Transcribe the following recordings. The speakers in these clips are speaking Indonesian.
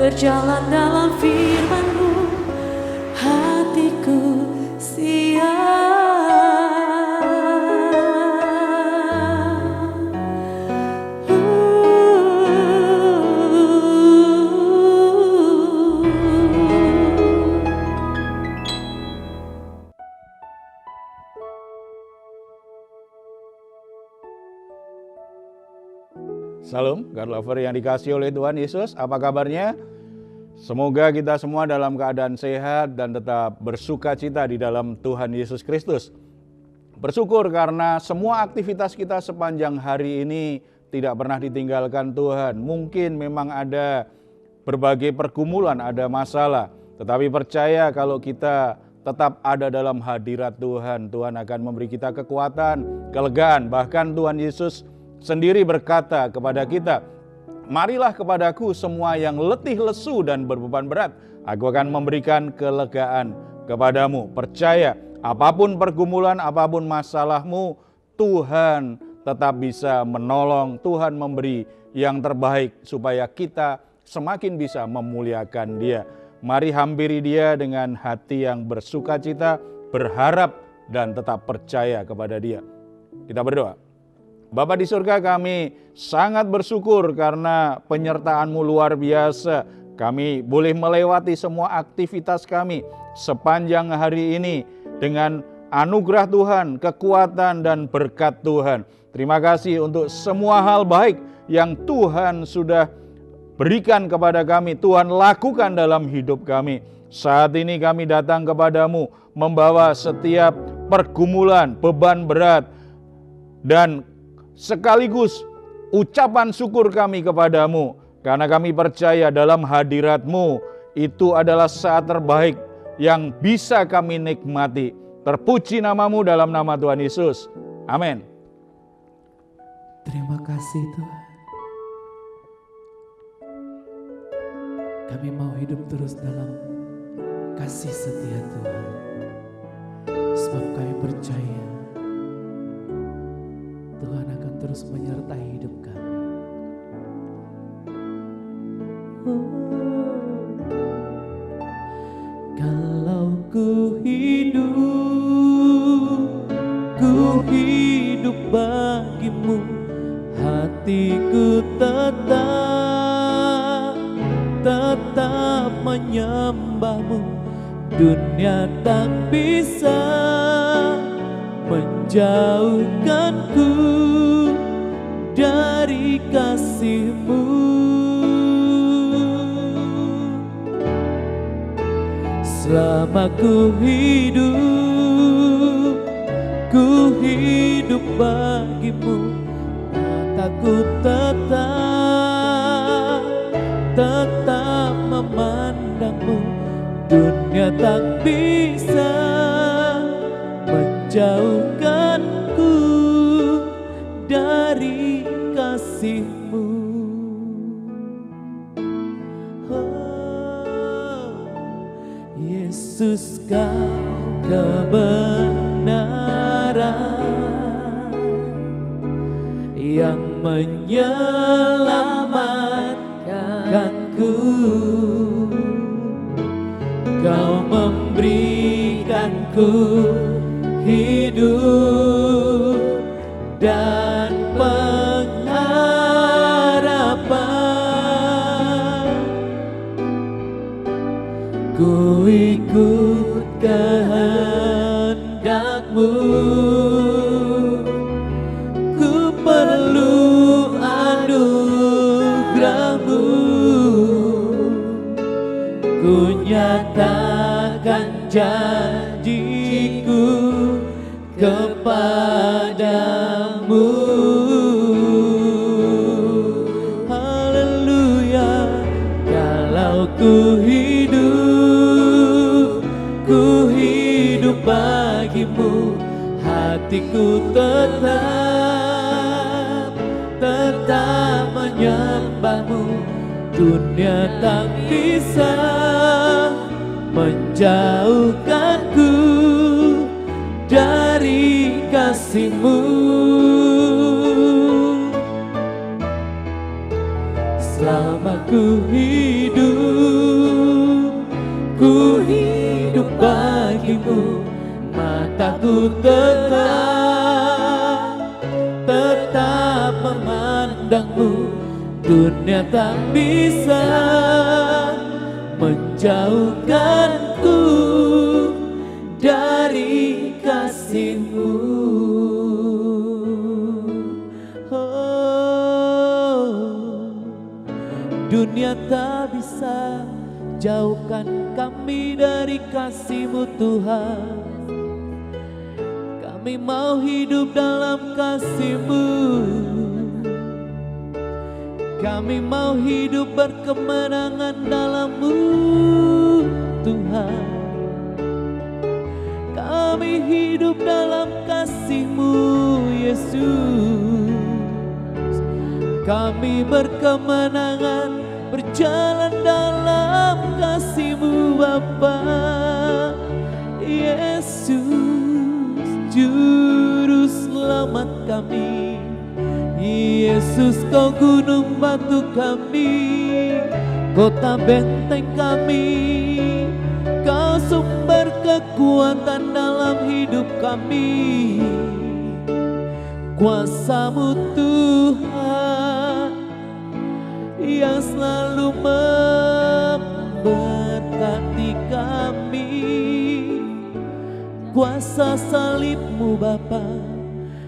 berjalan dalam firman-Mu, hatiku siap. Salam, God lover yang dikasihi oleh Tuhan Yesus, apa kabarnya? Semoga kita semua dalam keadaan sehat dan tetap bersuka cita di dalam Tuhan Yesus Kristus. Bersyukur karena semua aktivitas kita sepanjang hari ini tidak pernah ditinggalkan Tuhan. Mungkin memang ada berbagai pergumulan, ada masalah, tetapi percaya kalau kita tetap ada dalam hadirat Tuhan, Tuhan akan memberi kita kekuatan, kelegaan. Bahkan Tuhan Yesus sendiri berkata kepada kita, marilah kepadaku semua yang letih lesu dan berbeban berat, aku akan memberikan kelegaan kepadamu. Percaya, apapun pergumulan, apapun masalahmu, Tuhan tetap bisa menolong, Tuhan memberi yang terbaik supaya kita semakin bisa memuliakan Dia. Mari hampiri Dia dengan hati yang bersuka cita, berharap dan tetap percaya kepada Dia. Kita berdoa. Bapa di surga, kami sangat bersyukur karena penyertaan-Mu luar biasa. Kami boleh melewati semua aktivitas kami sepanjang hari ini dengan anugerah Tuhan, kekuatan dan berkat Tuhan. Terima kasih untuk semua hal baik yang Tuhan sudah berikan kepada kami, Tuhan lakukan dalam hidup kami. Saat ini kami datang kepadamu membawa setiap pergumulan, beban berat, dan sekaligus ucapan syukur kami kepadamu, karena kami percaya dalam hadirat-Mu itu adalah saat terbaik yang bisa kami nikmati. Terpuji nama-Mu dalam nama Tuhan Yesus. Amin. Terima kasih Tuhan. Kami mau hidup terus dalam kasih setia Tuhan, sebab kami percaya Tuhan akan terus menyertai hidup kami. Kalau ku hidup bagimu, hatiku tetap menyembahmu. Dunia tak bisa menjauhkanku dari kasih-Mu. Selama ku hidup bagimu, mataku tetap memandangmu. Dunia tak bisa menjauhkanku dari kasih-Mu. Oh, Yesus, Kau kebenaran yang menyelamatkanku. Kau memberikanku hidup dan pengharapan. Ku ikut kehendak-Mu, ku perlu anugerah-Mu. Ku nyatakan janjiku kepadamu. Haleluya. Kalau ku hidup bagimu, hatiku tetap menyembahmu. Dunia tak bisa menjauhkanku dari kasih-Mu. selama ku hidup bagimu, mataku tetap memandangmu. Dunia tak bisa menjauhkanku dari kasih-Mu. Dunia tak bisa jauhkan kami dari kasih-Mu Tuhan. Kami mau hidup dalam kasih-Mu. Kami mau hidup berkemenangan dalam-Mu Tuhan. Kami hidup dalam kasih-Mu Yesus. Kami berkemenangan berjalan dalam kasih-Mu Bapa. Yesus, Juru Selamat kami. Yesus, Kau gunung batu kami, kota benteng kami. Kau sumber kekuatan dalam hidup kami. Kuasa-Mu Tuhan yang selalu memberkati kami. Kuasa salib-Mu Bapa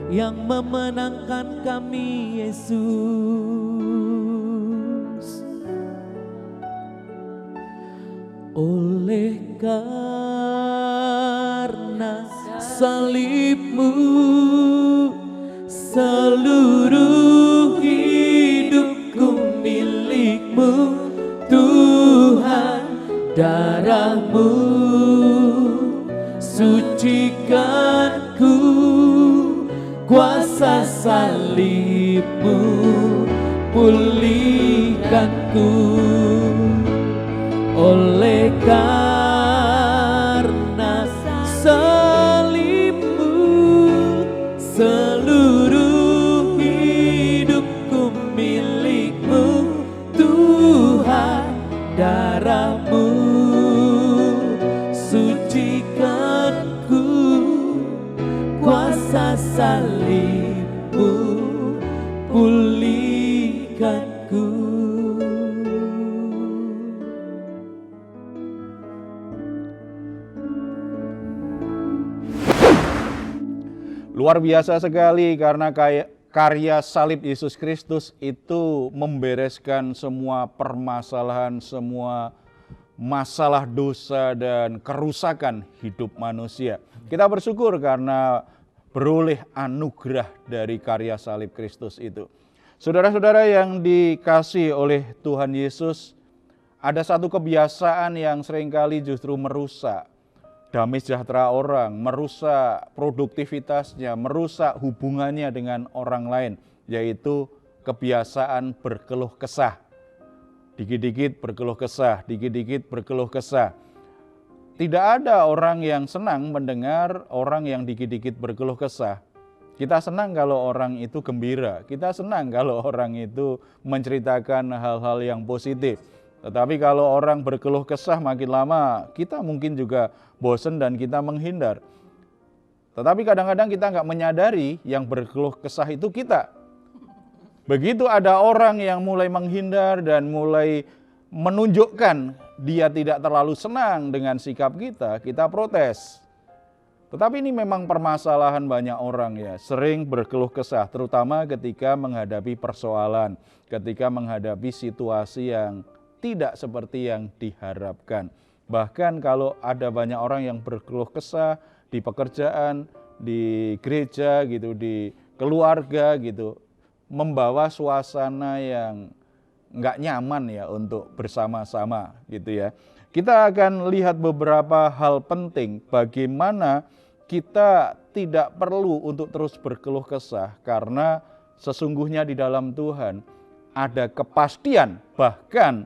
yang memenangkan kami Yesus. Oleh karena salib-Mu, seluruh hidupku milik-Mu Tuhan. Darah-Mu sucikanku, kuasa salib-Mu pulihkanku. Oleh karena salib-Mu, seluruh hidupku milik-Mu Tuhan. Darah-Mu sucikanku, kuasa salib-Mu pulihkanku. Luar biasa sekali karena karya salib Yesus Kristus itu membereskan semua permasalahan, semua masalah dosa dan kerusakan hidup manusia. Kita bersyukur karena beroleh anugerah dari karya salib Kristus itu. Saudara-saudara yang dikasihi oleh Tuhan Yesus, ada satu kebiasaan yang seringkali justru merusak damai sejahtera orang, merusak produktivitasnya, merusak hubungannya dengan orang lain, yaitu kebiasaan berkeluh kesah. Dikit-dikit berkeluh kesah, dikit-dikit berkeluh kesah. Tidak ada orang yang senang mendengar orang yang dikit-dikit berkeluh kesah. Kita senang kalau orang itu gembira, kita senang kalau orang itu menceritakan hal-hal yang positif. Tetapi kalau orang berkeluh kesah makin lama, kita mungkin juga bosan dan kita menghindar. Tetapi kadang-kadang kita nggak menyadari yang berkeluh kesah itu kita. Begitu ada orang yang mulai menghindar dan mulai menunjukkan dia tidak terlalu senang dengan sikap kita, kita protes. Tetapi ini memang permasalahan banyak orang ya, sering berkeluh kesah, terutama ketika menghadapi persoalan, ketika menghadapi situasi yang tidak seperti yang diharapkan. Bahkan kalau ada banyak orang yang berkeluh kesah di pekerjaan, di gereja gitu, di keluarga gitu, membawa suasana yang nggak nyaman ya untuk bersama-sama gitu ya. Kita akan lihat beberapa hal penting bagaimana kita tidak perlu untuk terus berkeluh kesah, karena sesungguhnya di dalam Tuhan ada kepastian, bahkan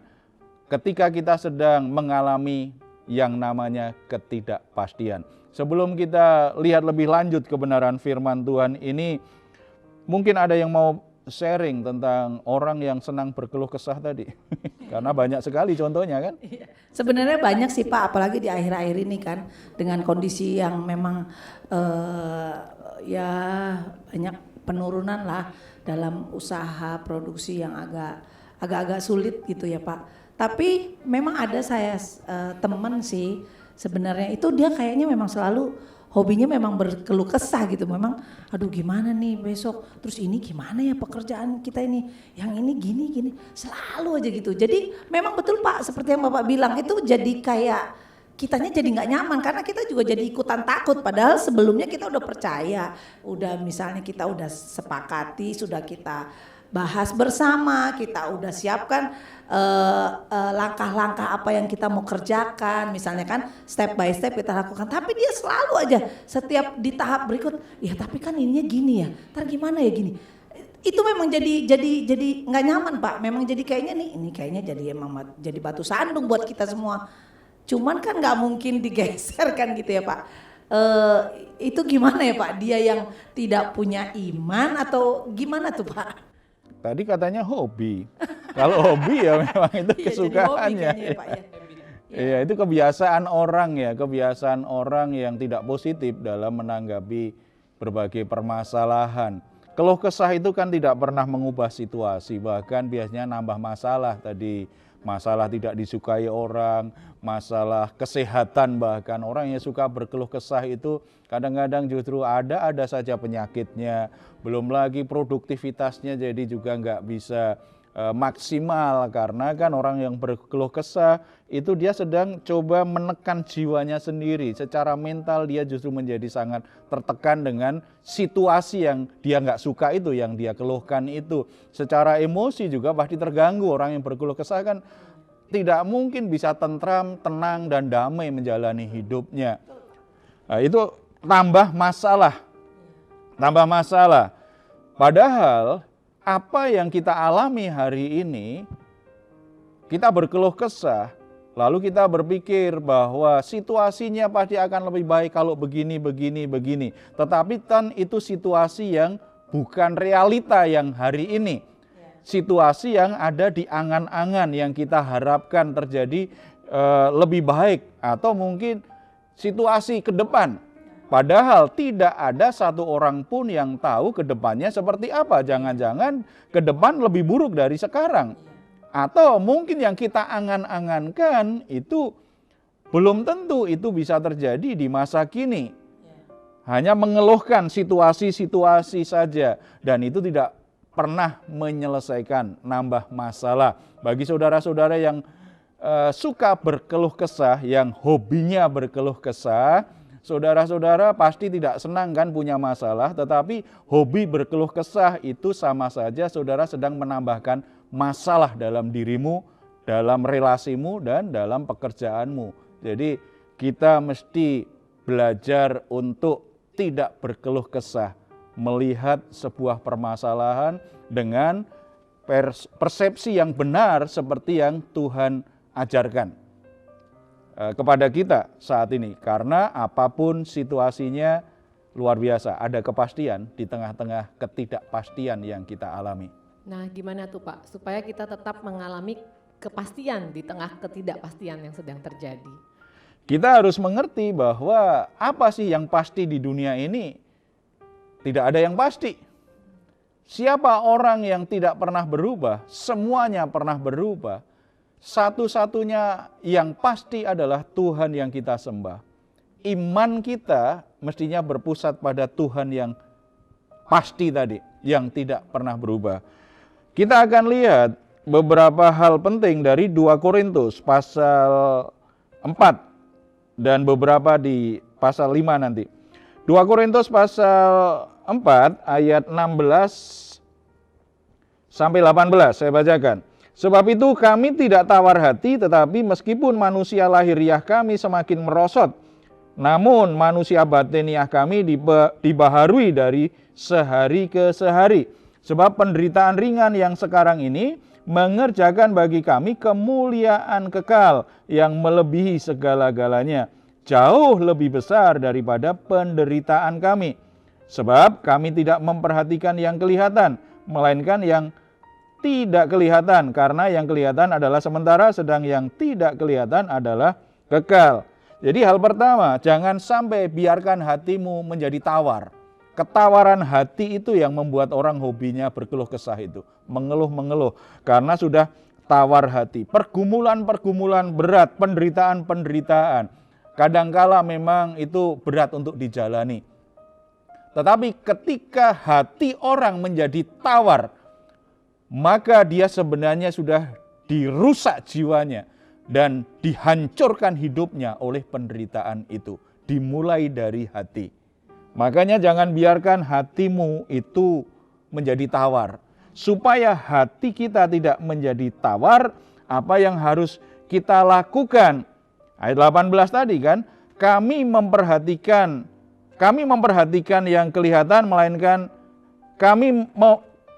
ketika kita sedang mengalami yang namanya ketidakpastian. Sebelum kita lihat lebih lanjut kebenaran firman Tuhan ini, mungkin ada yang mau sharing tentang orang yang senang berkeluh kesah tadi? Karena banyak sekali contohnya kan? Sebenarnya banyak sih Pak, apalagi di akhir-akhir ini kan dengan kondisi yang memang ya banyak penurunan lah dalam usaha produksi yang agak-agak sulit gitu ya Pak. Tapi memang ada saya teman sih sebenarnya itu dia kayaknya memang selalu hobinya memang berkeluh kesah gitu. Memang aduh gimana nih besok, terus ini gimana ya pekerjaan kita ini, yang ini gini selalu aja gitu. Jadi memang betul Pak seperti yang Bapak bilang itu jadi kayak kitanya jadi nggak nyaman karena kita juga jadi ikutan takut padahal sebelumnya kita udah percaya, udah misalnya kita udah sepakati, sudah kita bahas bersama, kita udah siapkan langkah-langkah apa yang kita mau kerjakan, misalnya kan step by step kita lakukan, tapi dia selalu aja setiap di tahap berikut, ya tapi kan ininya gini ya, ntar gimana ya gini. Itu memang jadi nggak nyaman Pak, memang jadi kayaknya nih, ini kayaknya jadi emang jadi batu sandung buat kita semua. Cuman kan nggak mungkin digeser kan gitu ya Pak. Itu gimana ya Pak, dia yang tidak punya iman atau gimana tuh Pak? Tadi katanya hobi. Kalau hobi ya memang itu kesukaannya. Iya, itu kebiasaan orang ya, kebiasaan orang yang tidak positif dalam menanggapi berbagai permasalahan. Keluh kesah itu kan tidak pernah mengubah situasi, bahkan biasanya nambah masalah tadi. Masalah tidak disukai orang, masalah kesehatan, bahkan orang yang suka berkeluh kesah itu kadang-kadang justru ada saja penyakitnya, belum lagi produktivitasnya jadi juga nggak bisa maksimal karena kan orang yang berkeluh kesah itu dia sedang coba menekan jiwanya sendiri, secara mental dia justru menjadi sangat tertekan dengan situasi yang dia nggak suka itu, yang dia keluhkan itu. Secara emosi juga pasti terganggu, orang yang berkeluh kesah kan tidak mungkin bisa tentram, tenang dan damai menjalani hidupnya. Nah, itu tambah masalah. Padahal apa yang kita alami hari ini, kita berkeluh kesah, lalu kita berpikir bahwa situasinya pasti akan lebih baik kalau begini. Tetapi kan itu situasi yang bukan realita yang hari ini. Situasi yang ada di angan-angan yang kita harapkan terjadi lebih baik atau mungkin situasi ke depan. Padahal tidak ada satu orang pun yang tahu ke depannya seperti apa. Jangan-jangan ke depan lebih buruk dari sekarang. Atau mungkin yang kita angan-angankan itu belum tentu itu bisa terjadi di masa kini. Hanya mengeluhkan situasi-situasi saja. Dan itu tidak pernah menyelesaikan, nambah masalah. Bagi saudara-saudara yang suka berkeluh kesah, yang hobinya berkeluh kesah, saudara-saudara pasti tidak senang kan punya masalah, tetapi hobi berkeluh kesah itu sama saja saudara sedang menambahkan masalah dalam dirimu, dalam relasimu, dan dalam pekerjaanmu. Jadi kita mesti belajar untuk tidak berkeluh kesah, melihat sebuah permasalahan dengan persepsi yang benar seperti yang Tuhan ajarkan kepada kita saat ini, karena apapun situasinya luar biasa, ada kepastian di tengah-tengah ketidakpastian yang kita alami. Nah, gimana tuh Pak supaya kita tetap mengalami kepastian di tengah ketidakpastian yang sedang terjadi? Kita harus mengerti bahwa apa sih yang pasti di dunia ini? Tidak ada yang pasti. Siapa orang yang tidak pernah berubah? Semuanya pernah berubah. Satu-satunya yang pasti adalah Tuhan yang kita sembah. Iman kita mestinya berpusat pada Tuhan yang pasti tadi, yang tidak pernah berubah. Kita akan lihat beberapa hal penting dari 2 Korintus pasal 4 dan beberapa di pasal 5 nanti. 2 Korintus pasal 4 ayat 16 sampai 18 saya bacakan. Sebab itu kami tidak tawar hati, tetapi meskipun manusia lahiriah kami semakin merosot, namun manusia batiniah kami dibaharui dari sehari ke sehari. Sebab penderitaan ringan yang sekarang ini mengerjakan bagi kami kemuliaan kekal yang melebihi segala-galanya, jauh lebih besar daripada penderitaan kami. Sebab kami tidak memperhatikan yang kelihatan, melainkan yang tidak kelihatan, karena yang kelihatan adalah sementara, sedang yang tidak kelihatan adalah kekal. Jadi hal pertama, jangan sampai biarkan hatimu menjadi tawar. Ketawaran hati itu yang membuat orang hobinya berkeluh kesah itu, mengeluh-mengeluh, karena sudah tawar hati. Pergumulan-pergumulan berat, penderitaan-penderitaan, kadangkala memang itu berat untuk dijalani. Tetapi ketika hati orang menjadi tawar, maka dia sebenarnya sudah dirusak jiwanya dan dihancurkan hidupnya oleh penderitaan itu. Dimulai dari hati. Makanya jangan biarkan hatimu itu menjadi tawar. Supaya hati kita tidak menjadi tawar, apa yang harus kita lakukan? Ayat 18 tadi kan, kami memperhatikan yang kelihatan, melainkan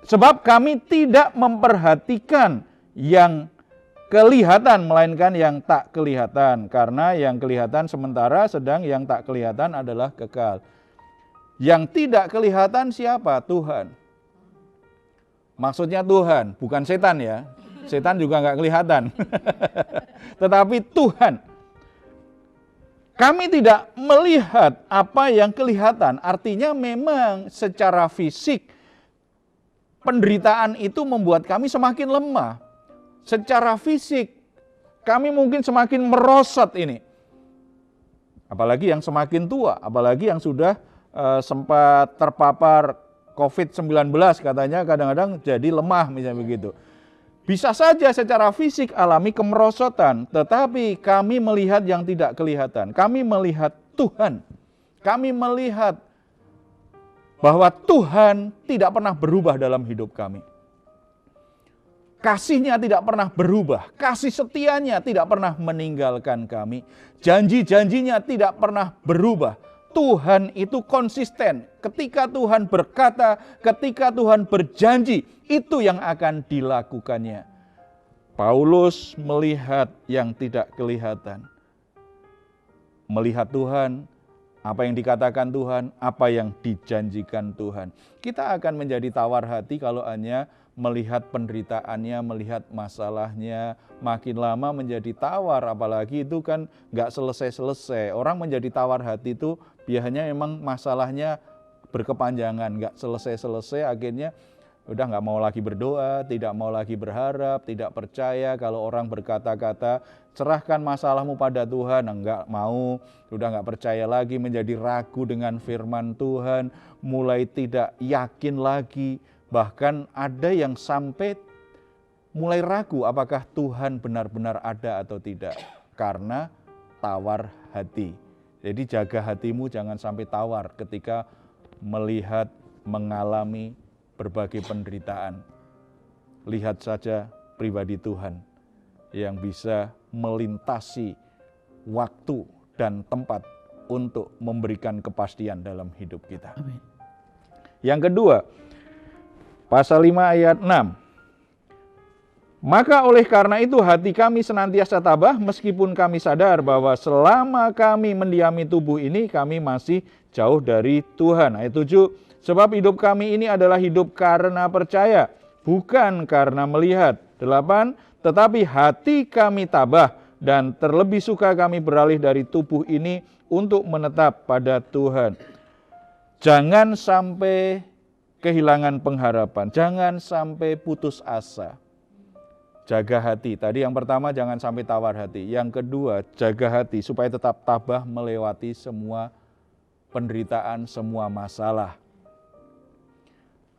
sebab kami tidak memperhatikan yang kelihatan, melainkan yang tak kelihatan. Karena yang kelihatan sementara, sedang yang tak kelihatan adalah kekal. Yang tidak kelihatan siapa? Tuhan. Maksudnya Tuhan, bukan setan ya. Setan juga nggak kelihatan. Tetapi Tuhan. Kami tidak melihat apa yang kelihatan. Artinya memang secara fisik, penderitaan itu membuat kami semakin lemah. Secara fisik, kami mungkin semakin merosot ini. Apalagi yang semakin tua, apalagi yang sudah sempat terpapar COVID-19 katanya kadang-kadang jadi lemah misalnya begitu. Bisa saja secara fisik alami kemerosotan, tetapi kami melihat yang tidak kelihatan. Kami melihat Tuhan. Kami melihat bahwa Tuhan tidak pernah berubah dalam hidup kami. Kasih-Nya tidak pernah berubah, kasih setianya tidak pernah meninggalkan kami. Janji-janjinya tidak pernah berubah. Tuhan itu konsisten. Ketika Tuhan berkata, ketika Tuhan berjanji, itu yang akan dilakukannya. Paulus melihat yang tidak kelihatan. Melihat Tuhan, apa yang dikatakan Tuhan, apa yang dijanjikan Tuhan. Kita akan menjadi tawar hati kalau hanya melihat penderitaannya, melihat masalahnya, makin lama menjadi tawar, apalagi itu kan nggak selesai-selesai. Orang menjadi tawar hati itu biasanya memang masalahnya berkepanjangan, nggak selesai-selesai, akhirnya udah nggak mau lagi berdoa, tidak mau lagi berharap, tidak percaya. Kalau orang berkata-kata, serahkan masalahmu pada Tuhan, nggak mau, udah nggak percaya lagi, menjadi ragu dengan firman Tuhan, mulai tidak yakin lagi. Bahkan ada yang sampai mulai ragu apakah Tuhan benar-benar ada atau tidak. Karena tawar hati. Jadi jaga hatimu jangan sampai tawar ketika melihat, mengalami berbagai penderitaan. Lihat saja pribadi Tuhan yang bisa melintasi waktu dan tempat untuk memberikan kepastian dalam hidup kita. Amin. Yang kedua, pasal 5 ayat 6. Maka oleh karena itu hati kami senantiasa tabah meskipun kami sadar bahwa selama kami mendiami tubuh ini kami masih jauh dari Tuhan. Ayat 7. Sebab hidup kami ini adalah hidup karena percaya, bukan karena melihat. 8. Tetapi hati kami tabah dan terlebih suka kami beralih dari tubuh ini untuk menetap pada Tuhan. Jangan sampai kehilangan pengharapan, jangan sampai putus asa. Jaga hati. Tadi yang pertama jangan sampai tawar hati. Yang kedua, jaga hati supaya tetap tabah melewati semua penderitaan, semua masalah.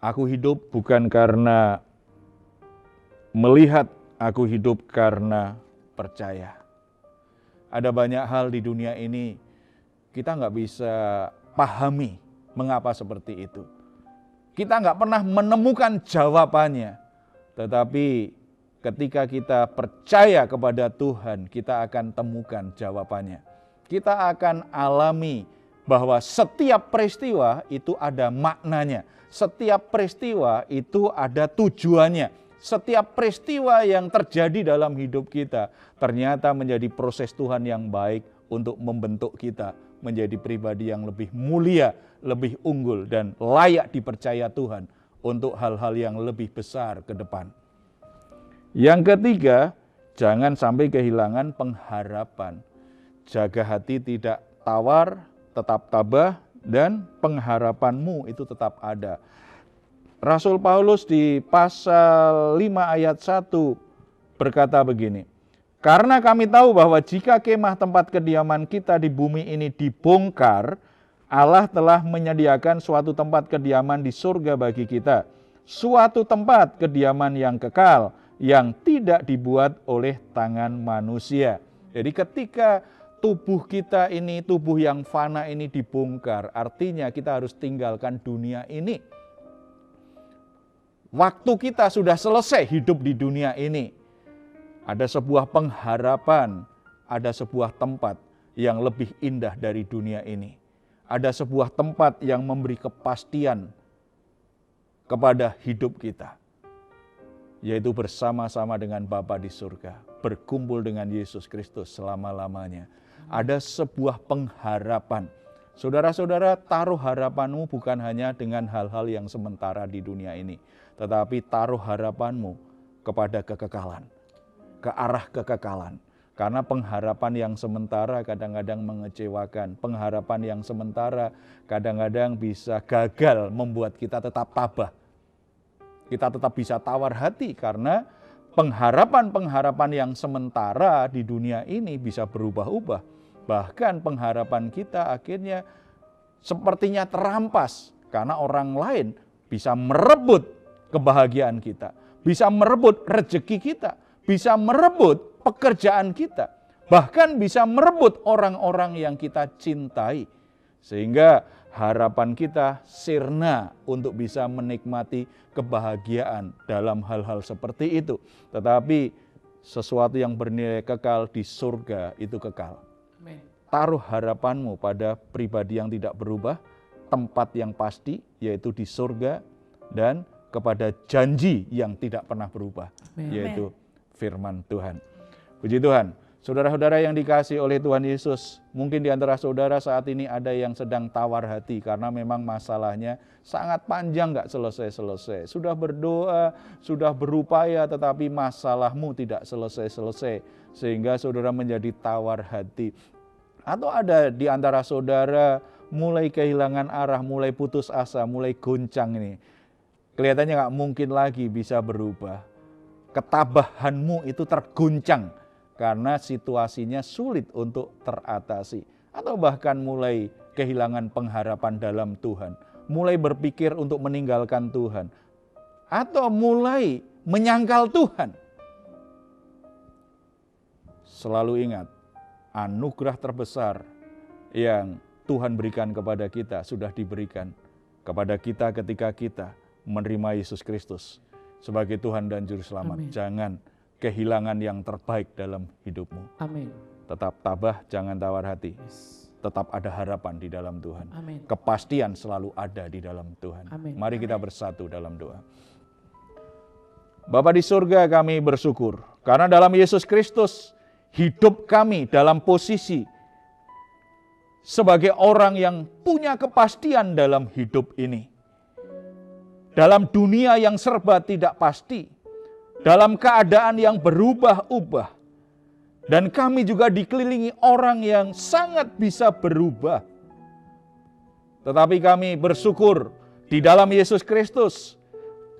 Aku hidup bukan karena melihat, aku hidup karena percaya. Ada banyak hal di dunia ini kita nggak bisa pahami mengapa seperti itu. Kita nggak pernah menemukan jawabannya. Tetapi ketika kita percaya kepada Tuhan, kita akan temukan jawabannya. Kita akan alami bahwa setiap peristiwa itu ada maknanya. Setiap peristiwa itu ada tujuannya. Setiap peristiwa yang terjadi dalam hidup kita ternyata menjadi proses Tuhan yang baik untuk membentuk kita menjadi pribadi yang lebih mulia, lebih unggul dan layak dipercaya Tuhan untuk hal-hal yang lebih besar ke depan. Yang ketiga, jangan sampai kehilangan pengharapan. Jaga hati tidak tawar, tetap tabah, dan pengharapanmu itu tetap ada. Rasul Paulus di pasal 5 ayat 1 berkata begini, karena kami tahu bahwa jika kemah tempat kediaman kita di bumi ini dibongkar, Allah telah menyediakan suatu tempat kediaman di surga bagi kita. Suatu tempat kediaman yang kekal, yang tidak dibuat oleh tangan manusia. Jadi ketika tubuh kita ini, tubuh yang fana ini dibongkar, artinya kita harus tinggalkan dunia ini. Waktu kita sudah selesai hidup di dunia ini. Ada sebuah pengharapan, ada sebuah tempat yang lebih indah dari dunia ini. Ada sebuah tempat yang memberi kepastian kepada hidup kita, yaitu bersama-sama dengan Bapa di surga, berkumpul dengan Yesus Kristus selama-lamanya. Ada sebuah pengharapan. Saudara-saudara, taruh harapanmu bukan hanya dengan hal-hal yang sementara di dunia ini, tetapi taruh harapanmu kepada kekekalan, ke arah kekekalan. Karena pengharapan yang sementara kadang-kadang mengecewakan. Pengharapan yang sementara kadang-kadang bisa gagal membuat kita tetap tabah. Kita tetap bisa tawar hati karena pengharapan-pengharapan yang sementara di dunia ini bisa berubah-ubah. Bahkan pengharapan kita akhirnya sepertinya terampas karena orang lain bisa merebut kebahagiaan kita, bisa merebut rezeki kita, bisa merebut pekerjaan kita, bahkan bisa merebut orang-orang yang kita cintai. Sehingga harapan kita sirna untuk bisa menikmati kebahagiaan dalam hal-hal seperti itu. Tetapi sesuatu yang bernilai kekal di surga itu kekal. Amen. Taruh harapanmu pada pribadi yang tidak berubah, tempat yang pasti yaitu di surga, dan kepada janji yang tidak pernah berubah, Amen. yaitu firman Tuhan. Puji Tuhan. Saudara-saudara yang dikasihi oleh Tuhan Yesus, mungkin di antara saudara saat ini ada yang sedang tawar hati karena memang masalahnya sangat panjang, gak selesai-selesai. Sudah berdoa, sudah berupaya, tetapi masalahmu tidak selesai-selesai. Sehingga saudara menjadi tawar hati. Atau ada di antara saudara mulai kehilangan arah, mulai putus asa, mulai goncang ini. Kelihatannya gak mungkin lagi bisa berubah. Ketabahanmu itu terguncang karena situasinya sulit untuk teratasi. Atau bahkan mulai kehilangan pengharapan dalam Tuhan. Mulai berpikir untuk meninggalkan Tuhan. Atau mulai menyangkal Tuhan. Selalu ingat, anugerah terbesar yang Tuhan berikan kepada kita sudah diberikan kepada kita ketika kita menerima Yesus Kristus sebagai Tuhan dan Juru Selamat. Amin. Jangan kehilangan yang terbaik dalam hidupmu. Amin. Tetap tabah, jangan tawar hati. Yes. Tetap ada harapan di dalam Tuhan. Amin. Kepastian selalu ada di dalam Tuhan. Amin. Mari kita bersatu dalam doa. Bapa di surga, kami bersyukur karena dalam Yesus Kristus hidup kami dalam posisi sebagai orang yang punya kepastian dalam hidup ini. Dalam dunia yang serba tidak pasti, dalam keadaan yang berubah-ubah, dan kami juga dikelilingi orang yang sangat bisa berubah. Tetapi kami bersyukur di dalam Yesus Kristus,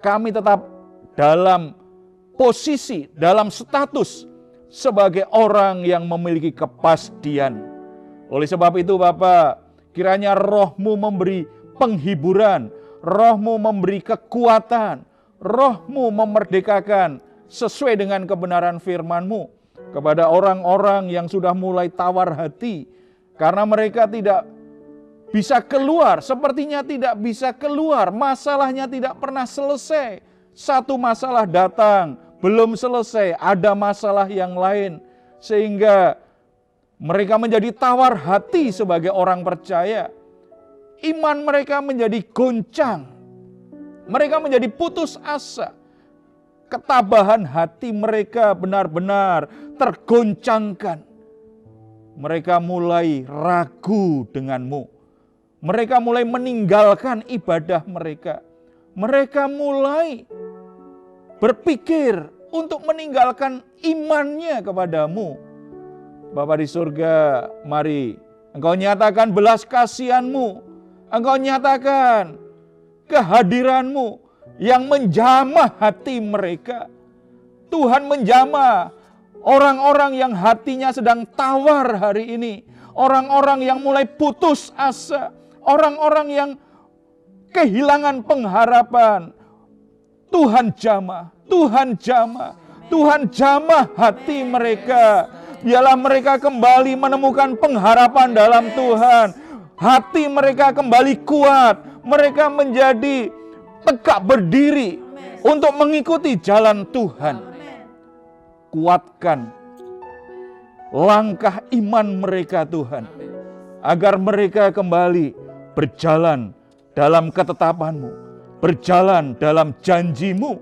kami tetap dalam posisi, dalam status sebagai orang yang memiliki kepastian. Oleh sebab itu Bapa, kiranya Roh-Mu memberi penghiburan, Roh-Mu memberi kekuatan, Roh-Mu memerdekakan sesuai dengan kebenaran firman-Mu kepada orang-orang yang sudah mulai tawar hati karena mereka tidak bisa keluar, sepertinya tidak bisa keluar, masalahnya tidak pernah selesai. Satu masalah datang, belum selesai, ada masalah yang lain, sehingga mereka menjadi tawar hati sebagai orang percaya. Iman mereka menjadi goncang. Mereka menjadi putus asa. Ketabahan hati mereka benar-benar tergoncangkan. Mereka mulai ragu denganmu. Mereka mulai meninggalkan ibadah mereka. mereka mulai berpikir untuk meninggalkan imannya kepadamu. Bapa di surga, mari Engkau nyatakan belas kasihan-Mu, Engkau nyatakan kehadiran-Mu yang menjamah hati mereka. Tuhan menjamah orang-orang yang hatinya sedang tawar hari ini, orang-orang yang mulai putus asa, orang-orang yang kehilangan pengharapan. Tuhan jamah, Tuhan jamah, Tuhan jamah hati mereka. Biarlah mereka kembali menemukan pengharapan dalam Tuhan. Hati mereka kembali kuat, mereka menjadi tegak berdiri untuk mengikuti jalan Tuhan. Kuatkan langkah iman mereka Tuhan, agar mereka kembali berjalan dalam ketetapan-Mu, berjalan dalam janji-Mu,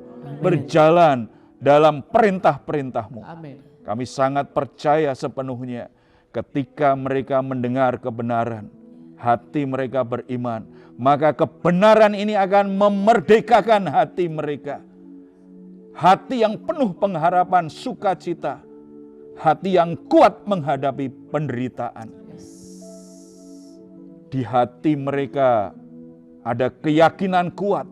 berjalan dalam perintah-perintah-Mu. Amin. Kami sangat percaya sepenuhnya ketika mereka mendengar kebenaran, hati mereka beriman, maka kebenaran ini akan memerdekakan hati mereka. Hati yang penuh pengharapan, sukacita, hati yang kuat menghadapi penderitaan. Di hati mereka ada keyakinan kuat,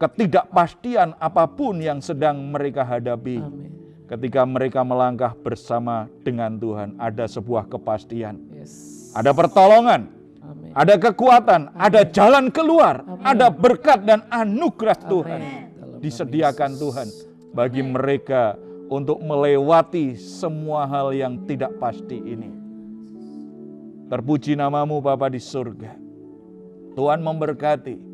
ketidakpastian apapun yang sedang mereka hadapi. Amin. Ketika mereka melangkah bersama dengan Tuhan, ada sebuah kepastian, Yes. ada pertolongan, Amin. ada kekuatan, ada jalan keluar, Amin. ada berkat dan anugerah Tuhan Dalam nama disediakan Yesus. Tuhan bagi mereka untuk melewati semua hal yang tidak pasti ini. Terpuji namamu Bapa di surga. Tuhan memberkati